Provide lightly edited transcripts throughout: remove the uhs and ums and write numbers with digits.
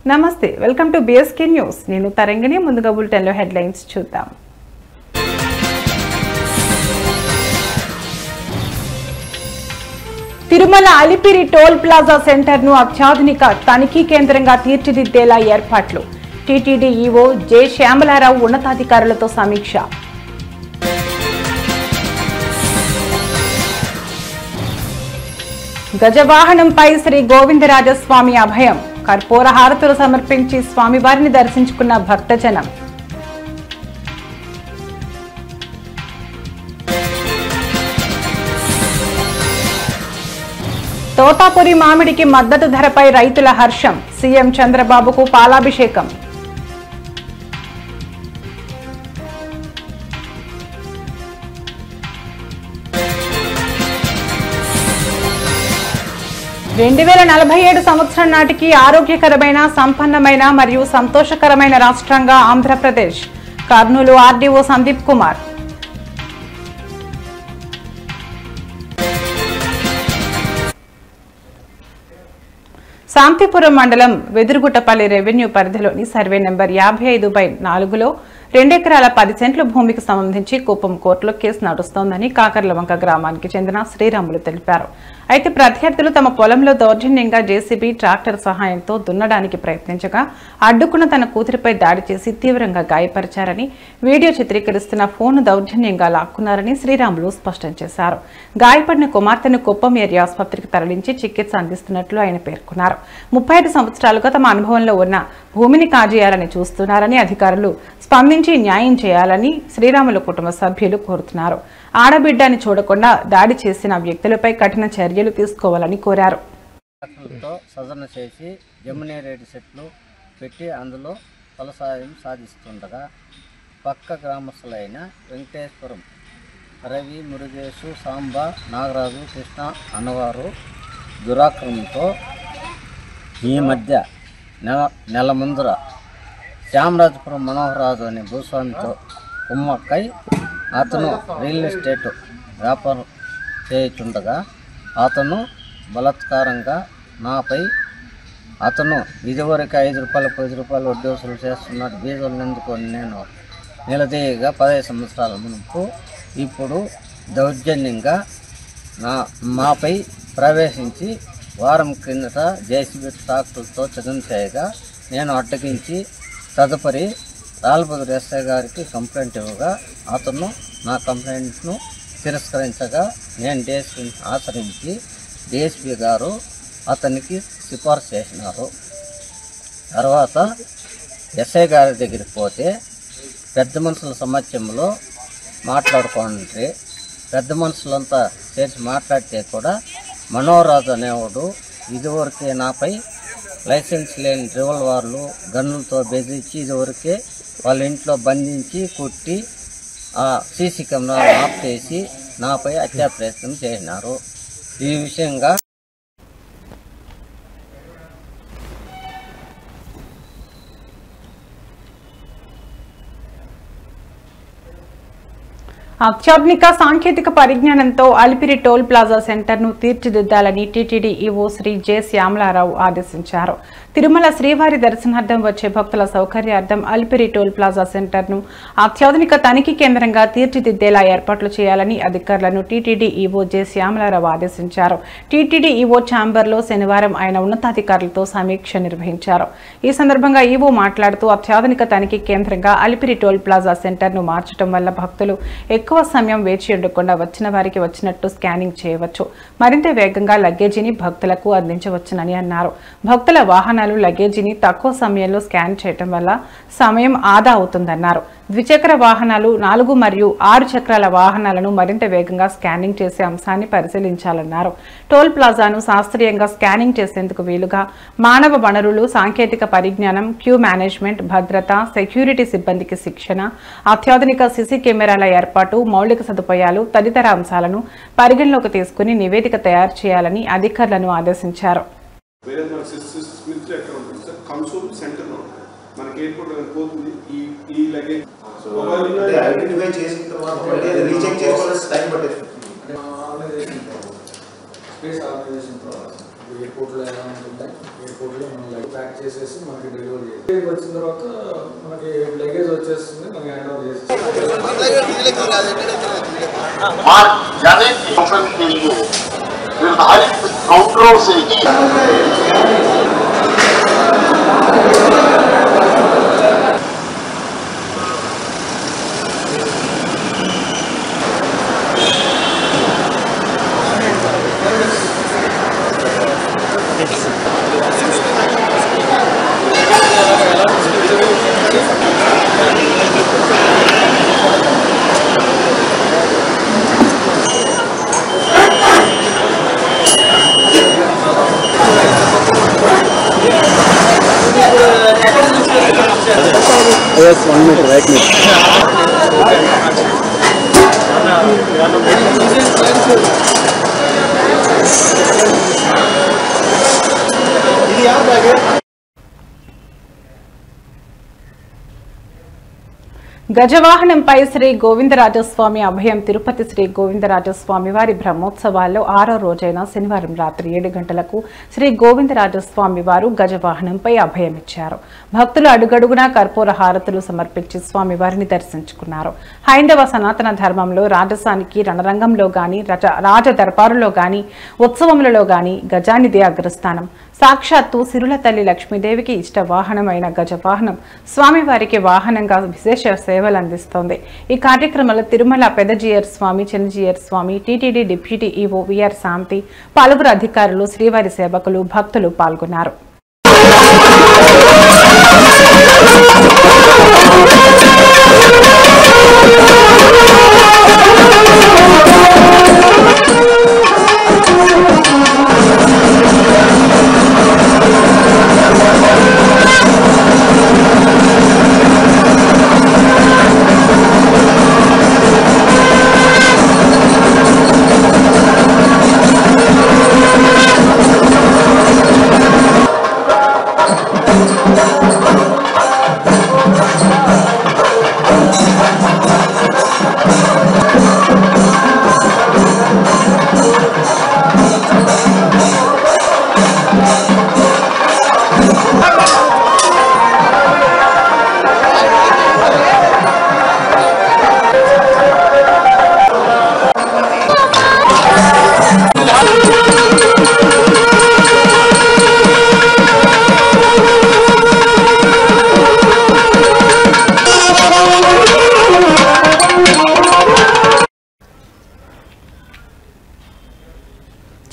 నమస్తే, welcome to BSK news. నేను తరంగిణి. ముందుగా బులెటిన్లో హెడ్లైన్స్ చూద్దాం. తిరుమల అలిపిరి టోల్ ప్లాజా సెంటర్ను అత్యాధునిక తనిఖీ కేంద్రంగా తీర్చిదిద్దేలా ఏర్పాట్లు. టీటీడీ ఈవో జె శ్యామలారావు ఉన్నతాధికారులతో సమీక్ష. గజవాహనంపై శ్రీ గోవిందరాజస్వామి అభయం. కర్పూర హారతులు సమర్పించి స్వామివారిని దర్శించుకున్న భక్తజనం. తోతాపురి మామిడికి మద్దతు ధరపై రైతుల హర్షం. సీఎం చంద్రబాబుకు పాలాభిషేకం. సంవత్సరం నాటికి ఆరోగ్యకరమైన, సంపన్నమైన మరియు సంతోషకరమైన రాష్ట్రంగా ఆంధ్రప్రదేశ్. కర్నూలు ఆర్డీఓ సందీప్ కుమార్. శాంతిపురం మండలం వెదురుగుట్టపల్లి రెవెన్యూ పరిధిలోని సర్వే నెంబర్ 55/4లో 2 ఎకరాల 10 సెంట్ల భూమికి సంబంధించి కుప్పం కోర్టులో కేసు నడుస్తోందని కాకర్లవంక గ్రామానికి చెందిన శ్రీరాములు తెలిపారు. అయితే ప్రత్యర్థులు తమ పొలంలో దౌర్జన్యంగా జేసీబీ ట్రాక్టర్ సహాయంతో దున్నడానికి ప్రయత్నించగా అడ్డుకున్న తన కూతురిపై దాడి చేసి తీవ్రంగా గాయపరిచారని, వీడియో చిత్రీకరిస్తున్న ఫోన్ దౌర్జన్యంగా లాక్కున్నారని శ్రీరాములు స్పష్టం చేశారు. గాయపడిన కుమార్తెను కుప్పం ఏరియా ఆసుపత్రికి తరలించి చికిత్స అందిస్తున్నట్లు ఆయన పేర్కొన్నారు. 35 సంవత్సరాలుగా తమ అనుభవంలో ఉన్న భూమిని కాజేయాలని చూస్తున్నారని, అధికారులు స్పందించి న్యాయం చేయాలని శ్రీరాములు కుటుంబ సభ్యులు కోరుతున్నారు. ఆడబిడ్డని చూడకుండా దాడి చేసిన వ్యక్తులపై కఠిన చర్యలు తీసుకోవాలని కోరారు. సదరణ చేసి జమునేరేడు చెట్లు పెట్టి అందులో ఫలసాయం సాధిస్తుండగా పక్క గ్రామస్తులైన వెంకటేశ్వరం, రవి, మురుగేశు, సాంబ, నాగరాజు, కృష్ణ అన్నవారు దురాక్రమంతో ఈ మధ్య నెల ముందర శ్యామరాజపురం మనోహరరాజు అనే భూస్వామితో కుమ్మక్కై అతను రియల్ ఎస్టేట్ వ్యాపారం చేయుచుండగా అతను బలాత్కారంగా నాపై అతను ఇదివరకు 5 రూపాయలు 10 రూపాయలు వడ్డీ వసూలు చేస్తున్నాడు, బీజాలు ఎందుకొని నేను నిలదీయగా 15 సంవత్సరాల మునుపు ఇప్పుడు దౌర్జన్యంగా మాపై ప్రవేశించి వారం క్రిందట జేసీబీ ట్రాక్టర్తో చదును చేయగా నేను అడ్డగించి తదుపరి రాల్బదురు ఎస్ఐ గారికి కంప్లైంట్ ఇవ్వగా అతను నా కంప్లైంట్ను తిరస్కరించగా నేను డిఎస్పీని ఆశ్రయించి డిఎస్పీ గారు అతనికి సిఫార్సు చేసినారు. తర్వాత ఎస్ఐ గారి దగ్గరికి పోతే పెద్ద మనుషుల సమక్షంలో మాట్లాడుకోండి. పెద్ద మనుషులంతా చేసి మాట్లాడితే కూడా మనోహరరాజు అనేవాడు ఇదివరకే నాపై లైసెన్స్ లేని రివాల్వర్లు, గన్నులతో బెదిరించి ఇదివరకే వాళ్ళ ఇంట్లో బంధించి కొట్టి ఆ సీసీ కెమెరాలు ఆఫ్ చేసి నాపై హత్యా ప్రయత్నం చేసినారు. ఈ విషయంగా అత్యాధునిక సాంకేతిక పరిజ్ఞానంతో అలిపిరి టోల్ ప్లాజా సెంటర్ను తీర్చిదిద్దాలని TTD EO Shri J Shyamalarao ఆదేశించారు. తిరుమల శ్రీవారి దర్శనార్థం వచ్చే భక్తుల సౌకర్యార్థం అలిపిరి టోల్ ప్లాజా సెంటర్ను అత్యాధునిక తనిఖీ కేంద్రంగా తీర్చిదిద్దేలా ఏర్పాట్లు చేయాలని అధికారులను టీటీడీ ఈవో జె శ్యామలారావు ఆదేశించారు. టీటీడీ ఈవో ఛాంబర్లో శనివారం ఆయన ఉన్నతాధికారులతో సమీక్ష నిర్వహించారు. ఈ సందర్భంగా ఈవో మాట్లాడుతూ అత్యాధునిక తనిఖీ కేంద్రంగా అలిపిరి టోల్ ప్లాజా సెంటర్ను మార్చడం వల్ల భక్తులు ఎక్కువ సమయం వేచి ఉండకుండా వచ్చిన వారికి వచ్చినట్టు స్కానింగ్ చేయవచ్చు, మరింత వేగంగా లగేజీని భక్తులకు అందించవచ్చునని అన్నారు. భక్తుల వాహనాలు లగేజీని తక్కువ సమయంలో స్కాన్ చేయడం వల్ల సమయం ఆదా అవుతుందన్నారు. ద్విచక్ర వాహనాలు 4 మరియు 6 చక్రాల వాహనాలను మరింత వేగంగా స్కానింగ్ చేసే అంశాన్ని పరిశీలించాలన్నారు. టోల్ ప్లాజాను శాస్త్రీయంగా స్కానింగ్ చేసేందుకు వీలుగా మానవ వనరులు, సాంకేతిక పరిజ్ఞానం, క్యూ మేనేజ్మెంట్, భద్రత, సెక్యూరిటీ సిబ్బందికి శిక్షణ, అత్యాధునిక సీసీ కెమెరాల ఏర్పాటు, మౌలిక సదుపాయాలు తదితర అంశాలను పరిగణలోకి తీసుకుని నివేదిక తయారు చేయాలని అధికారులను ఆదేశించారు. మనకి ఎయిర్పోర్ట్ పోతుంది ఈ లగేజ్ ఐడెంటిఫై చేసిన తర్వాత రీచెక్ చేసుకోవాల్సిన టైం పట్టేస్తుంది. స్పేస్ ఆర్గనైజేషన్ ఎయిర్పోర్ట్లో ఎలా ఉంటుంది, ఎయిర్పోర్ట్లో మనం లగేజ్ ప్యాక్ చేసేసి మనకి డెలివరీ చేయాలి. వచ్చిన తర్వాత మనకి లగేజ్ వచ్చేస్తుంది, మనం హ్యాండ్ ఓవర్ చేసేసి Yes, 1 meter, right meter. గజవాహనంపై శ్రీ గోవిందరాజస్వామి అభయం తిరుపతి శ్రీ గోవిందరాజస్వామి వారి బ్రహ్మోత్సవాల్లో 6వ రోజైన శనివారం రాత్రి 7 గంటలకు శ్రీ గోవిందరాజస్వామి వారు గజవాహనంపై అభయమిచ్చారు. భక్తులు అడుగడుగునా కర్పూర హారతులు సమర్పించి స్వామివారిని దర్శించుకున్నారు. హైందవ సనాతన ధర్మంలో రాజసానికి రణరంగంలో గాని రాజ దర్బారులో గాని ఉత్సవములలో గాని గజానిదే అగ్రస్థానం. సాక్షాత్తు సిరుల తల్లి లక్ష్మీదేవికి ఇష్ట వాహనమైన గజవాహనం స్వామివారికి వాహనంగా విశేష సేవలు అందిస్తోంది. ఈ కార్యక్రమంలో తిరుమల పెదజీయర్ స్వామి, చిన్నజీయర్ స్వామి, టీటీడీ డిప్యూటీ ఈవో విఆర్ శాంతి, పలువురు అధికారులు, శ్రీవారి సేవకులు, భక్తులు పాల్గొన్నారు.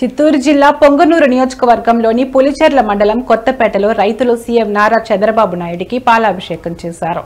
చిత్తూరు జిల్లా పొంగనూరు నియోజకవర్గంలోని పులిచెర్ల మండలం కొత్తపేటలో రైతులు సీఎం నారా చంద్రబాబు నాయుడికి పాలాభిషేకం చేశారు.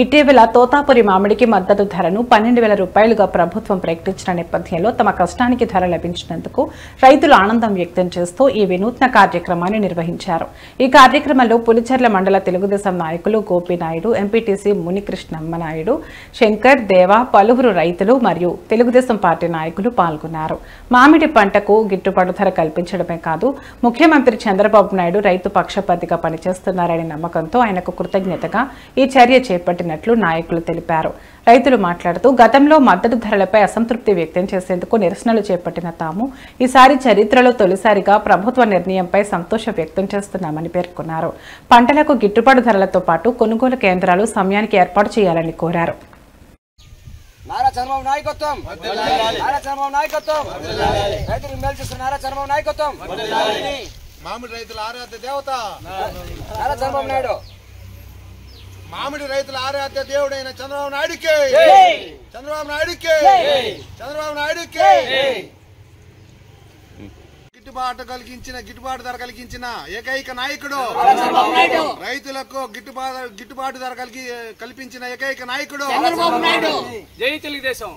ఇటీవల తోతాపురి మామిడికి మద్దతు ధరను 12,000 రూపాయలుగా ప్రభుత్వం ప్రకటించిన నేపథ్యంలో తమ కష్టానికి ధర లభించినందుకు రైతులు ఆనందం వ్యక్తం చేస్తూ ఈ వినూత్న కార్యక్రమాన్ని నిర్వహించారు. ఈ కార్యక్రమంలో పులిచెర్ల మండల తెలుగుదేశం నాయకులు గోపినాయుడు, ఎంపీటీసీ మునికృష్ణమ్మనాయుడు, శంకర్, దేవ, పలువురు రైతులు మరియు తెలుగుదేశం పార్టీ నాయకులు పాల్గొన్నారు. మామిడి పంటకు గిట్టుబాటు ధర కల్పించడమే కాదు, ముఖ్యమంత్రి చంద్రబాబు నాయుడు రైతు పక్షపాతిగా పనిచేస్తున్నారనే నమ్మకంతో ఆయనకు కృతజ్ఞతగా ఈ చర్య చేపట్టినట్లు నాయకులు తెలిపారు. రైతులు మాట్లాడుతూ గతంలో మద్దతు ధరలపై అసంతృప్తి వ్యక్తం చేసేందుకు నిరసనలు చేపట్టిన తాము ఈసారి చరిత్రలో తొలిసారిగా ప్రభుత్వ నిర్ణయంపై సంతోషం వ్యక్తం చేస్తున్నామని పేర్కొన్నారు. పంటలకు గిట్టుబాటు ధరలతో పాటు కొనుగోలు కేంద్రాలు సమయానికి ఏర్పాటు చేయాలని కోరారు. నారా చంద్రబాబు నాయకత్వం, నారా చంద్రబాబు నాయకత్వం, రైతులు మేలు చేస్తున్న నారా చంద్రబాబు నాయకత్వం, మామిడి రైతుల ఆరాధ్య దేవత నారా చంద్రబాబు నాయుడు, మామిడి రైతుల ఆరాధ్య దేవుడైన చంద్రబాబు నాయుడికి, చంద్రబాబు నాయుడికి, చంద్రబాబు నాయుడికి గిట్టుబాటు ధర కలిగించిన ఏకైక నాయకుడు, రైతులకు గిట్టుబాటు ధర కల్పించిన ఏకైక నాయకుడు జై తెలుగుదేశం.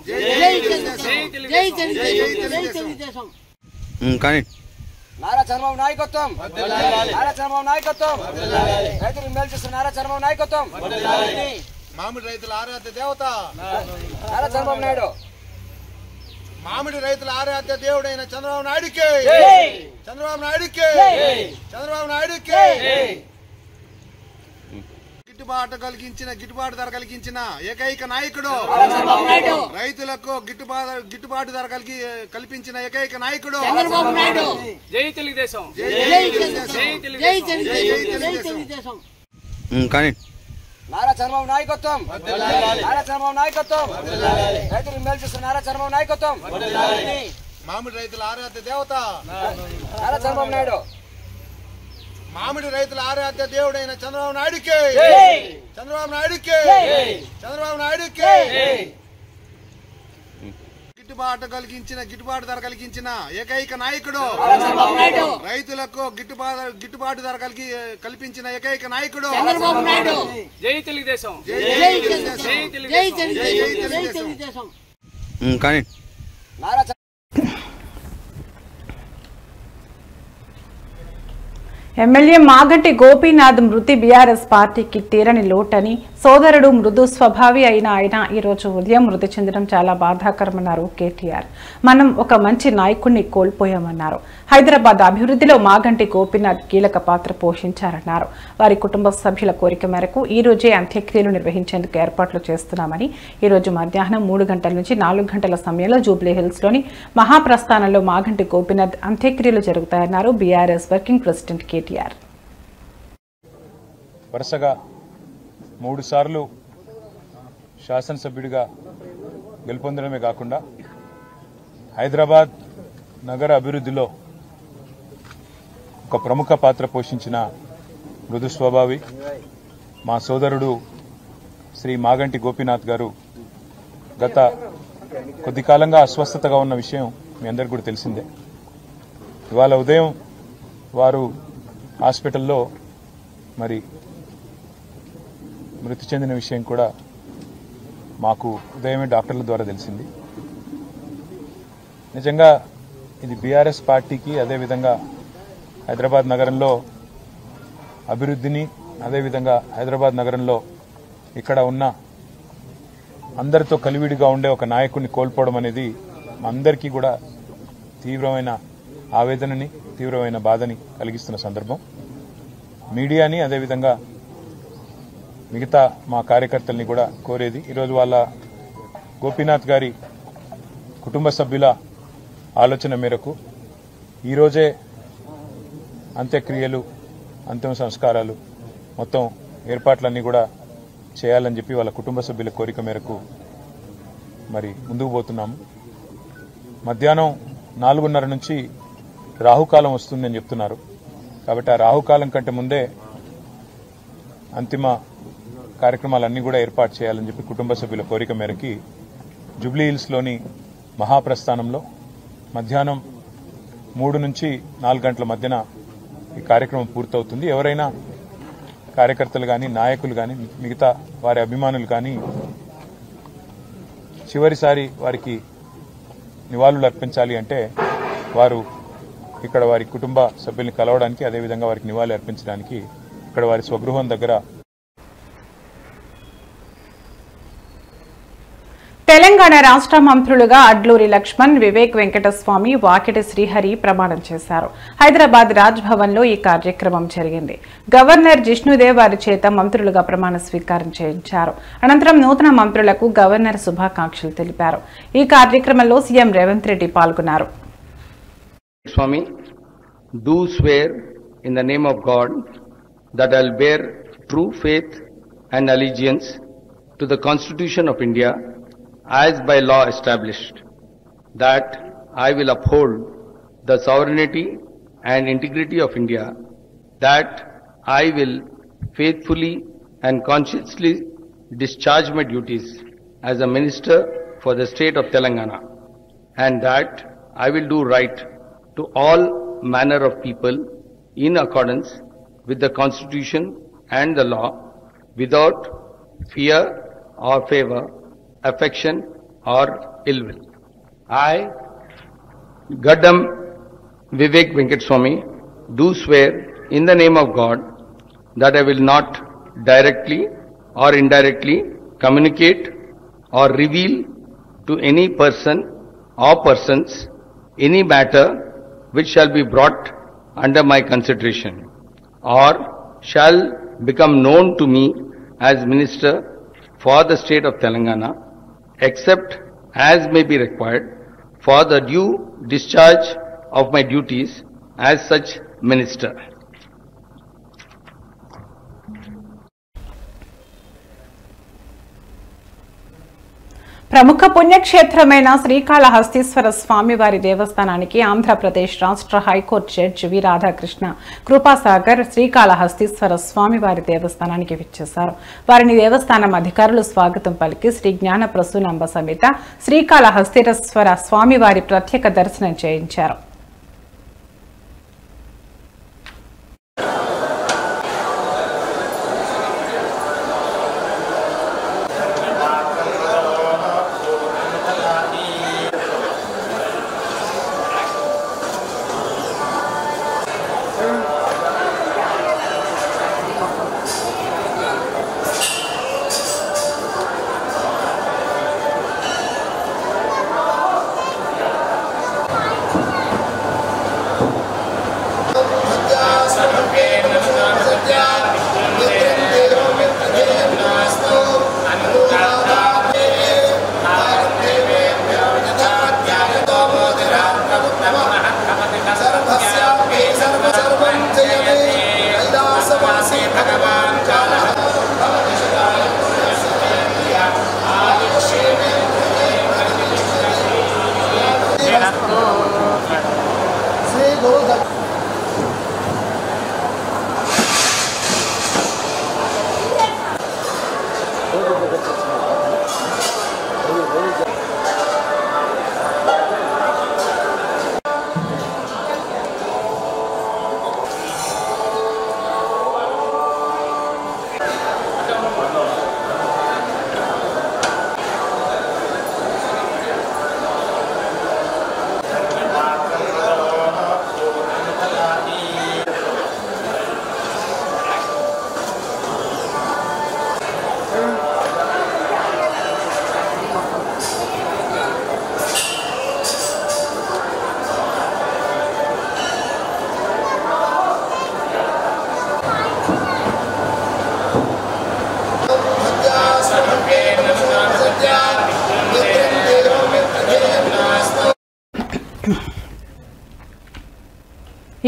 నారా చంద్రబాబు నాయకత్వం, నారా చంద్రబాబు నాయకత్వం, రైతులు మేలు చేస్తున్న నారా చంద్రబాబు నాయకత్వం, మామిడి రైతుల ఆరాధ్య దేవత నారా చంద్రబాబు నాయుడు, మామిడి రైతుల ఆరాధ్య దేవుడైన చంద్రబాబు నాయుడికి, చంద్రబాబు నాయుడికి, చంద్రబాబు నాయుడికి గిట్టుబాటు ధర కలిగించిన ఏకైక నాయకుడు, రైతులకు గిట్టుబాటు ధర కల్పించిన ఏకైక నాయకుడు జై తెలుగుదేశం. నారా చంద్రబాబు నాయకత్వం, నారా చంద్రబాబు నాయకత్వం, రైతులకు మేలు చేస్తున్న నారా చంద్రబాబు నాయకత్వం, మామిడి రైతుల ఆరాధ్య దేవత నారా చంద్రబాబు నాయుడు, మామిడి రైతుల ఆరాధ్య దేవుడైన చంద్రబాబు నాయుడుకి, చంద్రబాబు నాయుడుకి, చంద్రబాబు నాయుడుకి. గిట్టుబాటు ధర కలిగించిన ఏకైక నాయకుడు, రైతులకు గిట్టుబాటు ధర కల్పించిన ఏకైక నాయకుడు జై తెలుగుదేశం. నారా ఎమ్మెల్యే మాగంటి గోపీనాథ్ మృతి బీఆర్ఎస్ పార్టీకి తీరని లోటని, సోదరుడు మృదు స్వభావి అయిన ఆయన ఈ రోజు ఉదయం మృతి చెందడం చాలా బాధాకరమన్నారు కేటీఆర్. మనం ఒక మంచి నాయకుడిని కోల్పోయామన్నారు. హైదరాబాద్ అభివృద్ధిలో మాగంటి గోపీనాథ్ కీలక పాత్ర పోషించారన్నారు. వారి కుటుంబ సభ్యుల కోరిక మేరకు ఈ రోజే అంత్యక్రియలు నిర్వహించేందుకు ఏర్పాట్లు చేస్తున్నామని, ఈ రోజు మధ్యాహ్నం 3 గంటల నుంచి 4 గంటల సమయంలో జూబ్లీహిల్స్ లోని మహాప్రస్థానంలో మాగంటి గోపీనాథ్ అంత్యక్రియలు జరుగుతాయన్నారు బీఆర్ఎస్ వర్కింగ్ ప్రెసిడెంట్ కేటీఆర్. వరుసగా 3 సార్లు శాసనసభ్యుడిగా గెలుపొందడమే కాకుండా హైదరాబాద్ నగర అభివృద్ధిలో ఒక ప్రముఖ పాత్ర పోషించిన మృదు స్వభావి మా సోదరుడు శ్రీ మాగంటి గోపీనాథ్ గారు గత కొద్ది కాలంగా అస్వస్థతగా ఉన్న విషయం మీ అందరికీ కూడా తెలిసిందే. ఇవాళ ఉదయం వారు హాస్పిటల్లో మరి మృతి చెందిన విషయం కూడా మాకు ఉదయమే డాక్టర్ల ద్వారా తెలిసింది. నిజంగా ఇది బీఆర్ఎస్ పార్టీకి, అదేవిధంగా హైదరాబాద్ నగరంలో అభివృద్ధిని, అదేవిధంగా హైదరాబాద్ నగరంలో ఇక్కడ ఉన్న అందరితో కలివిడిగా ఉండే ఒక నాయకుడిని కోల్పోవడం అనేది మా అందరికీ కూడా తీవ్రమైన ఆవేదనని, తీవ్రమైన బాధని కలిగిస్తున్న సందర్భం. మీడియాని, అదేవిధంగా మిగతా మా కార్యకర్తల్ని కూడా కోరేది, ఈరోజు వాళ్ళ గోపీనాథ్ గారి కుటుంబ సభ్యుల ఆలోచన మేరకు ఈరోజే అంత్యక్రియలు, అంతిమ సంస్కారాలు, మొత్తం ఏర్పాట్లన్నీ కూడా చేయాలని చెప్పి వాళ్ళ కుటుంబ సభ్యుల కోరిక మేరకు మరి ముందుకు పోతున్నాము. మధ్యాహ్నం 4:30 నుంచి రాహుకాలం వస్తుందని చెప్తున్నారు. కాబట్టి ఆ రాహుకాలం కంటే ముందే అంతిమ కార్యక్రమాలన్నీ కూడా ఏర్పాటు చేయాలని చెప్పి కుటుంబ సభ్యుల కోరిక మేరకి జూబ్లీహిల్స్లోని మహాప్రస్థానంలో మధ్యాహ్నం 3 నుంచి 4 గంటల మధ్యన ఈ కార్యక్రమం పూర్తవుతుంది. ఎవరైనా కార్యకర్తలు కానీ, నాయకులు కానీ, మిగతా వారి అభిమానులు కానీ చివరిసారి వారికి నివాళులు అర్పించాలి అంటే వారు ఇక్కడ వారి కుటుంబ సభ్యుల్ని కలవడానికి, అదేవిధంగా వారికి నివాళులు అర్పించడానికి ఇక్కడ వారి స్వగృహం దగ్గర. తెలంగాణ రాష్ట్ర మంత్రులుగా అడ్లూరి లక్ష్మణ్, వివేక్ వెంకటస్వామి, వాకిటి శ్రీహరి ప్రమాణం చేశారు. హైదరాబాద్ రాజ్ భవన్ లో ఈ కార్యక్రమం జరిగింది. గవర్నర్ జిష్ణుదేవ్ వారి చేత మంత్రులుగా ప్రమాణ స్వీకారం చేయించారు. అనంతరం నూతన మంత్రులకు గవర్నర్ శుభాకాంక్షలు తెలిపారు. ఈ కార్యక్రమంలో సీఎం రేవంత్ రెడ్డి పాల్గొన్నారు. Swami, do swear in the name of God that I will bear true faith and allegiance to the Constitution of India as by law established, that I will uphold the sovereignty and integrity of India, that I will faithfully and conscientiously discharge my duties as a minister for the state of Telangana, and that I will do right to all manner of people in accordance with the Constitution and the law, without fear or favor, affection or ill will. I, Gaddam Vivek Venkateswamy, do swear in the name of God that I will not directly or indirectly communicate or reveal to any person or persons any matter which shall be brought under my consideration or shall become known to me as Minister for the state of Telangana, except as may be required for the due discharge of my duties as such Minister. ప్రముఖ పుణ్యక్షేత్రమైన శ్రీకాళహస్తీశ్వర స్వామివారి దేవస్థానానికి ఆంధ్రప్రదేశ్ రాష్ట్ర high court judge వి రాధాకృష్ణ కృపాసాగర్ శ్రీకాళహస్తీశ్వర స్వామివారి దేవస్థానానికి విచ్చేశారు. వారిని దేవస్థానం అధికారులు స్వాగతం పలికి శ్రీ జ్ఞాన ప్రసూనాంబ సమేత శ్రీకాళహస్తీశ్వర స్వామివారి ప్రత్యేక దర్శనం చేయించారు.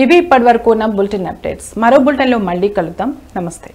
ఇవి ఇప్పటివరకు ఉన్న బులెటిన్ అప్డేట్స్. మరో బులెటిన్లో మళ్ళీ కలుద్దాం. నమస్తే.